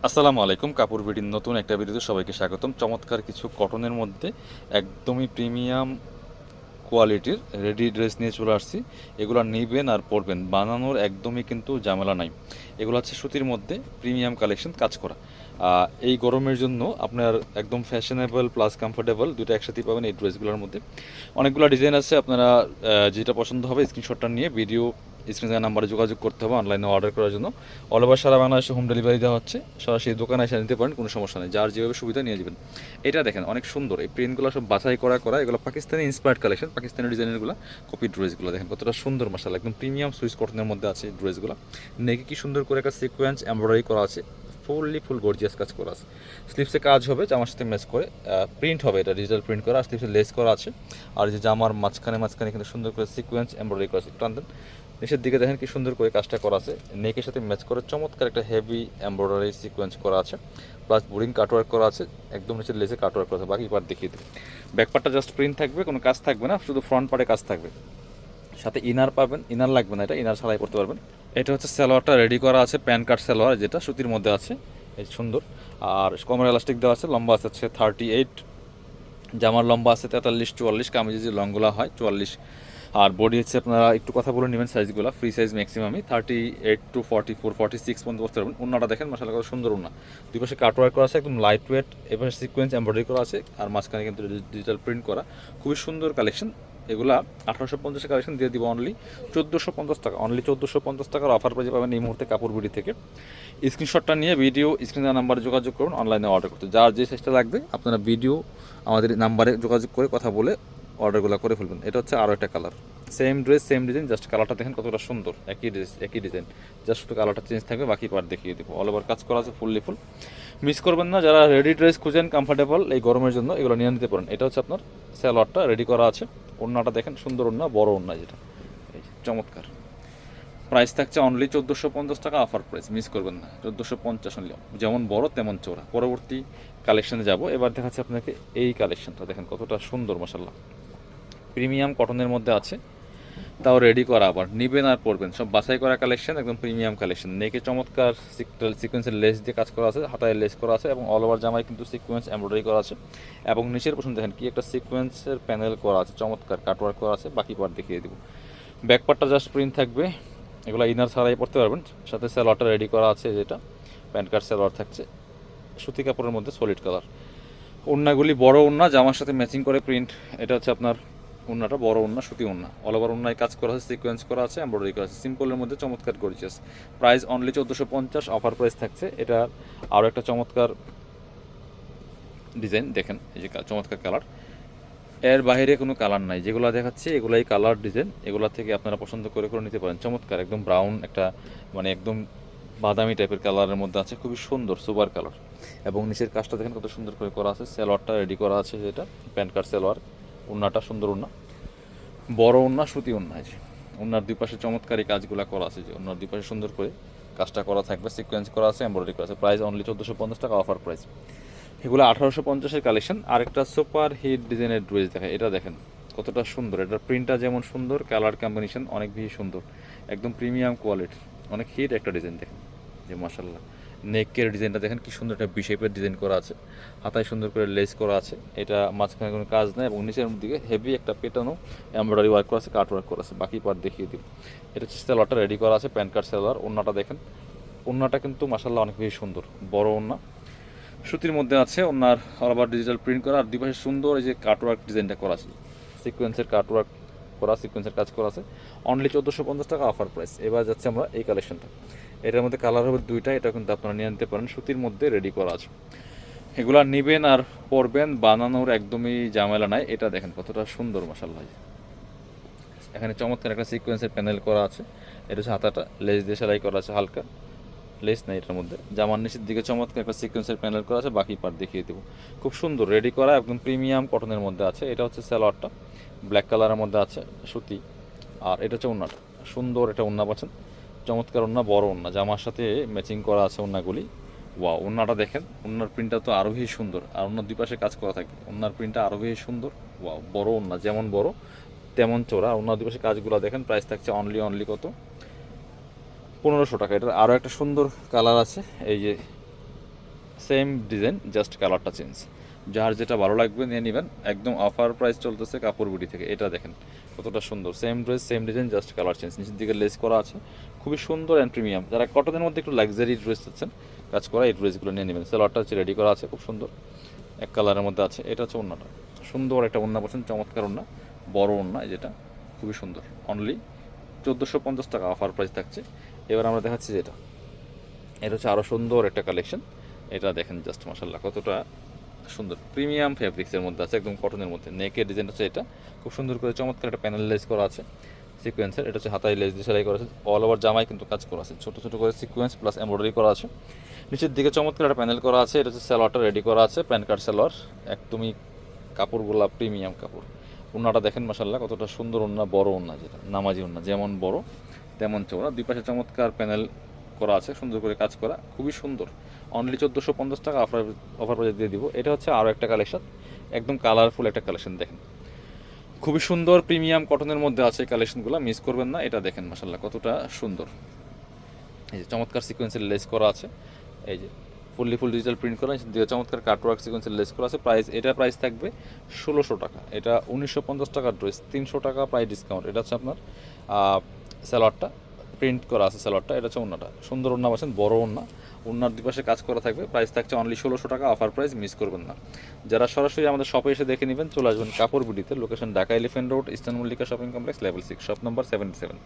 আসসালামু আলাইকুম। কাপড় বিডির নতুন একটা ভিডিওতে সবাইকে স্বাগতম। চমৎকার কিছু কটনের মধ্যে একদমই প্রিমিয়াম কোয়ালিটির রেডি ড্রেস নিয়ে চলে আসছি। এগুলো নিবেন আর পরবেন, বানানোর একদমই কিন্তু ঝামেলা নাই। এগুলো হচ্ছে সুতির মধ্যে প্রিমিয়াম কালেকশন কাজ করা। এই গরমের জন্য আপনার একদম ফ্যাশনেবল প্লাস কমফোর্টেবল দুটো একসাথেই পাবেন এই ড্রেসগুলোর মধ্যে। অনেকগুলো ডিজাইন আছে, আপনারা যেটা পছন্দ হবে স্ক্রিনশটটা নিয়ে ভিডিও স্ক্রিনের নাম্বারে যোগাযোগ করতে হবে অনলাইনে অর্ডার করার জন্য। অল ওভার সারা বাংলাদেশে হোম ডেলিভারি দেওয়া হচ্ছে। সরাসরি দোকানে এসে নিতে পারেন, কোনো সমস্যা নেই, যার যেভাবে সুবিধা নিয়ে যাবেন। এটা দেখেন অনেক সুন্দর, এই প্রিন্টগুলো সব বাছাই করা এগুলো পাকিস্তানি ইন্সপায়ার্ড কালেকশন, পাকিস্তানি ডিজাইনেরগুলো কপি ড্রেসগুলো দেখেন কতটা সুন্দর মাশাআল্লাহ, একদম প্রিমিয়াম সুইস কটনের মধ্যে আছে ড্রেসগুলো। নেকে কি সুন্দর করে একটা সিকোয়েন্স এমব্রয়ডারি করা আছে, ফুল গর্জিয়াস কাজ করা আছে। স্লিপসে কাজ হবে জামার সাথে ম্যাচ করে, প্রিন্ট হবে, এটা ডিজিটাল প্রিন্ট করা, আর স্লিপসে লেস করা আছে। আর যে জামার মাঝখানে কিন্তু সুন্দর করে সিকোয়েন্স এমব্রয়ডারি করা আছে, টান দেন নিচের দিকে দেখেন কি সুন্দর করে কাজটা করা আছে। নেকের সাথে ম্যাচ করে চমৎকার একটা হেভি এমব্রয়ডারি সিকোয়েন্স করা আছে, প্লাস বোরিং কাটওয়ার্ক করা আছে, একদম নিচের লেসে কাটওয়ার্ক করা আছে। বাকি পার্ট দেখিয়ে দিই। ব্যাক পার্টটা জাস্ট প্রিন্ট থাকবে, কোনো কাজ থাকবে না, শুধু ফ্রন্ট পার্টে কাজ থাকবে। সাথে ইনার পাবেন, ইনার লাগবে না, এটা ইনার ছাড়াই পড়তে পারবেন। এটা হচ্ছে সালোয়ারটা রেডি করা আছে, প্যান কাট সালোয়ার, যেটা সুতির মধ্যে আছে, এই সুন্দর। আর কমর এলাস্টিক দেওয়া আছে, লম্বা আছে 38, জামার লম্বা আছে 43-44, কামিজে যে লংগুলো হয় 44। আর বডি হচ্ছে আপনারা একটু কথা বলে নেবেন সাইজগুলো, ফ্রি সাইজ ম্যাক্সিমামই 38-44-46 পর্যন্ত বসতে পারবেন। ওন্নাটা দেখেন মাশাআল্লাহ কত সুন্দর ওন্না, দুই পাশে কাটওয়ার্ক করা আছে, একদম লাইট ওয়েট, এবার সিকোয়েন্স এমব্রয়ডারি করা আছে, আর মাঝখানে কিন্তু ডিজিটাল প্রিন্ট করা, খুবই সুন্দর কালেকশন। এগুলা 1850 কালেকশন দিয়ে দিব অনলি 1450 টাকা, অনলি 1450 টাকার অফার পেয়ে পাবেন এই মুহূর্তে কাপড় বিডি থেকে। স্ক্রিনশটটা নিয়ে ভিডিও স্ক্রিনের নাম্বারে যোগাযোগ করুন অনলাইনে অর্ডার করতে, যার যে সাইজটা লাগবে আপনারা ভিডিও আমাদের নাম্বারে যোগাযোগ করে কথা বলে অর্ডারগুলো করে ফেলবেন। এটা হচ্ছে আরও একটা colour, same dress same design, just কালারটা দেখেন কতটা সুন্দর, একই ড্রেস একই ডিজাইন, জাস্ট শুধু কালারটা চেঞ্জ থাকবে, বাকি পার্ট দেখিয়ে দেবো। অল ওভার কাজ করা আছে ফুল। মিস করবেন না, যারা রেডি ড্রেস খুঁজেন কমফোর্টেবল এই গরমের জন্য, এগুলো নিয়ে নিতে পারেন। এটা হচ্ছে আপনার স্যালোয়ারটা রেডি করা আছে, ওড়নাটা দেখেন সুন্দর ওড়না, বড় ওড়না যেটা, এই যে চমৎকার। প্রাইস থাকছে অনলি 1450 টাকা, অফার প্রাইস, মিস করবেন না, 1450 অনলি, যেমন বড় তেমন চওড়া। পরবর্তী কালেকশানে যাব, এবার দেখাচ্ছি আপনাকে এই কালেকশনটা, দেখেন কতটা সুন্দর মাশাল্লাহ, প্রিমিয়াম কটনের মধ্যে আছে, তাও রেডি করা, আবার নিবেন আর পরবেন, সব বাছাই করা কালেকশন, একদম প্রিমিয়াম কালেকশন। নেকে চমৎকার সিকোয়েন্সের লেস দিয়ে কাজ করা আছে, হাতায় লেস করা আছে, এবং অল ওভার জামায় কিন্তু সিকোয়েন্স এমব্রয়ডারি করা আছে, এবং নিচের পোর্শন দেখেন কি একটা সিকোয়েন্সের প্যানেল করা আছে, চমৎকার কাটওয়ার্ক করা আছে। বাকি পার্ট দেখিয়ে দিব। ব্যাক পার্টটা জাস্ট প্রিন্ট থাকবে, এগুলো ইনার ছাড়াই পড়তে পারবেন। সাথে স্যালোয়ারটা রেডি করা আছে, যেটা প্যান্ট কাট স্যালোয়ার থাকছে, সুতি কাপড়ের মধ্যে সলিড কালার। ওড়নাগুলি বড় ওড়না, জামার সাথে ম্যাচিং করে প্রিন্ট। এটা হচ্ছে আপনার ওড়নাটা বড় ওড়না, সুতি ওড়না, অল ওভার ওড়নায় কাজ করা আছে, সিকোয়েন্স করা আছে, এমব্রয়ডারি করা আছে, সিম্পলের মধ্যে চমৎকার gorgeous. Price only 1450, offer price থাকছে। এটা আরও একটা চমৎকার ডিজাইন দেখেন, এই যে চমৎকার কালার, এর বাইরে কোনো কালার নাই, যেগুলো দেখাচ্ছে এগুলাই কালার ডিজাইন, এগুলা থেকে আপনারা পছন্দ করে নিতে পারেন। চমৎকার একদম ব্রাউন একটা, মানে একদম বাদামি টাইপের কালারের মধ্যে আছে, খুবই সুন্দর সুপার কালার। এবং নিচের কাজটা দেখেন কত সুন্দর করে করা আছে, সালোয়ারটা রেডি করা আছে, যেটা প্যান্ট কাট সালোয়ার, ওড়নাটা সুন্দর ওড়না, বড় ওড়না, সুতি ওড়না, আছে ওড়নার দুই পাশে চমৎকার এই কাজগুলো করা আছে, যে ওড়নার দুই পাশে সুন্দর করে কাজটা করা থাকবে, সিকোয়েন্স করা আছে, এমব্রয়ডারি করা আছে। প্রাইস অনলি 1450 টাকা, অফার প্রাইস। এগুলো 1850-এর কালেকশন। আরেকটা সুপার হিট ডিজাইনের ড্রেস দেখেন, এটা দেখেন কতটা সুন্দর, এটার প্রিন্টটা যেমন সুন্দর, কালার কম্বিনেশন অনেক বেশি সুন্দর, একদম প্রিমিয়াম কোয়ালিটির, অনেক হিট একটা ডিজাইন দেখেন, যে মাশাল্লাহ। নেকের ডিজাইনটা দেখেন কি সুন্দর, একটা বি শেপের ডিজাইন করা আছে, হাতায় সুন্দর করে লেস করা আছে, এটা মাঝখানে কোনো কাজ নেই, এবং নিচের দিকে হেভি একটা পেটানো এমব্রয়ডারি ওয়ার্ক করা আছে, কাট ওয়ার্ক করা আছে। বাকি পার্ট দেখিয়ে দিব। এটা হচ্ছে সালোয়ারটা রেডি করা আছে, প্যান্ট কাট সালোয়ার। ওড়নাটা দেখেন, ওড়নাটা কিন্তু মাশাল্লাহ অনেক বেশি সুন্দর, বড় ওড়না, সুতির মধ্যে আছে, ওনার আবার ডিজিটাল প্রিন্ট করা, আর দুই পাশে সুন্দর এই যে কাটওয়ার্ক ডিজাইনটা করা আছে, সিকোয়েন্সের কাটওয়ার্ক করা, সিকোয়েন্সের কাজ করা আছে। অনলি 1450 টাকা, অফার প্রাইস। এবার যাচ্ছে আমরা এই কালেকশনটা, এটার মধ্যে কালার হবে দুইটা, এটা কিন্তু আপনারা নিয়ে নিতে পারেন, সুতির মধ্যে রেডি করা আছে। এগুলা নিবেন আর পরবেন, বানানোর একদমই ঝামেলা নাই। এটা দেখেন কতটা সুন্দর মাশাআল্লাহ, এখানে চমৎকার একটা সিকোয়েন্সের প্যানেল করা আছে, এটা হচ্ছে হাতাটা লেস দিয়ে সেলাই করা আছে, হালকা লেস নাই এটার মধ্যে। জামার নিচের দিকে চমৎকার একটা সিকোয়েন্সের প্যানেল করা আছে, বাকি পার্ট দেখিয়ে দেবো। খুব সুন্দর রেডি করা, একদম প্রিমিয়াম কটনের মধ্যে আছে। এটা হচ্ছে সালোয়ারটা ব্ল্যাক কালারের মধ্যে আছে, সুতি। আর এটা হচ্ছে ওড়নাটা, সুন্দর এটা ওড়না পাচ্ছেন, চমৎকার ওড়না, বড় ওড়না, জামার সাথে ম্যাচিং করা আছে ওড়নাগুলি। ওয়া, ওড়নাটা দেখেন, ওড়নার প্রিন্টটা তো আরও বেশি সুন্দর, আর ওড়নার দুই পাশে কাজ করা থাকে, ওড়নার প্রিন্টটা আরও বেশি সুন্দর। ওয়া, বড় ওড়না, যেমন বড় তেমন চোরা, ওড়নার দুই পাশে কাজগুলো দেখেন। প্রাইস থাকছে অনলি কত, 1500 টাকা। এটার আরও একটা সুন্দর কালার আছে, এই যে সেম ডিজাইন, জাস্ট কালারটা চেঞ্জ। যার যেটা ভালো লাগবে নিয়ে নেবেন, একদম অফার প্রাইস চলতেছে কাপড় বিডি থেকে। এটা দেখেন কতটা সুন্দর, same dress same design, just colour change. নিচের দিকে লেস করা আছে, খুবই সুন্দর অ্যান্ড প্রিমিয়াম। যারা কটনের মধ্যে একটু লাক্সারি ড্রেস চাচ্ছেন কাজ করা, এই ড্রেসগুলো নিয়ে নেবেন। সালোয়ারটা হচ্ছে রেডি করা আছে, খুব সুন্দর এক কালারের মধ্যে আছে। এটা হচ্ছে ওড়নাটা, সুন্দর একটা ওড়না পাচ্ছেন, চমৎকার ওড়না, বড় ওড়না যেটা, খুবই সুন্দর। অনলি 1450 টাকা অফার প্রাইস থাকছে। এবার আমরা দেখাচ্ছি যেটা, এটা হচ্ছে আরও সুন্দর একটা কালেকশন। এটা দেখেন জাস্ট মাশাআল্লাহ কতটা সুন্দর, প্রিমিয়াম ফেব্রিক্সের মধ্যে আছে, একদম কটনের মধ্যে। নেকের ডিজাইন হচ্ছে এটা, খুব সুন্দর করে চমৎকার একটা প্যানেল লেস করা আছে সিকোয়েন্সের। এটা হচ্ছে হাতায় লেস দিয়ে সেলাই করা আছে, অল ওভার জামায় কিন্তু কাজ করা আছে, ছোটো ছোটো করে সিকোয়েন্স প্লাস এমব্রয়ডারি করা আছে। নিচের দিকে চমৎকার একটা প্যানেল করা আছে। এটা হচ্ছে সালোয়ারটা রেডি করা আছে, প্যান কার্ড সালোয়ার, একদমই কাপড়গুলা প্রিমিয়াম কাপড়। ওড়নাটা দেখেন মাশাআল্লাহ কতটা সুন্দর ওড়না, বড় ওড়না যেটা নামাজি ওড়না, যেমন বড় তেমন চওড়া। দুই পাশে চমৎকার প্যানেল করা আছে, সুন্দর করে কাজ করা, খুবই সুন্দর। অনলি 1450 টাকা অফার প্রাইস দিয়ে দিব। এটা হচ্ছে আরও একটা কালেকশন, একদম কালারফুল একটা কালেকশন দেখেন, খুবই সুন্দর প্রিমিয়াম কটনের মধ্যে আছে এই কালেকশনগুলো, মিস করবেন না। এটা দেখেন মাশাআল্লাহ কতটা সুন্দর, এই যে চমৎকার সিকোয়েন্সের লেস করা আছে, এই যে ফুল ডিজিটাল প্রিন্ট করা দিয়ে চমৎকার কাটওয়ার্ক সিকোয়েন্সের লেস করা আছে। এটার প্রাইস থাকবে 1600 টাকা। এটা 1950 টাকার ড্রেস, 300 টাকা প্রাইস ডিসকাউন্ট। এটা হচ্ছে আপনার সালোয়ারটা প্রিন্ট করা আছে, সালোয়ারটা। এটা হচ্ছে ওড়নাটা, সুন্দর ওড়না পাচ্ছেন, বড় ওড়না, ওড়নার দুই পাশে কাজ করা থাকবে। প্রাইস থাকছে অনলি 1600 টাকা অফার প্রাইস, মিস করবেন না। যারা সরাসরি আমাদের শপে এসে দেখে নেবেন চলে আসবেন কাপড় বিডিতে, location Dhaka elephant road, eastern Mallika shopping complex, level 6, shop number 77।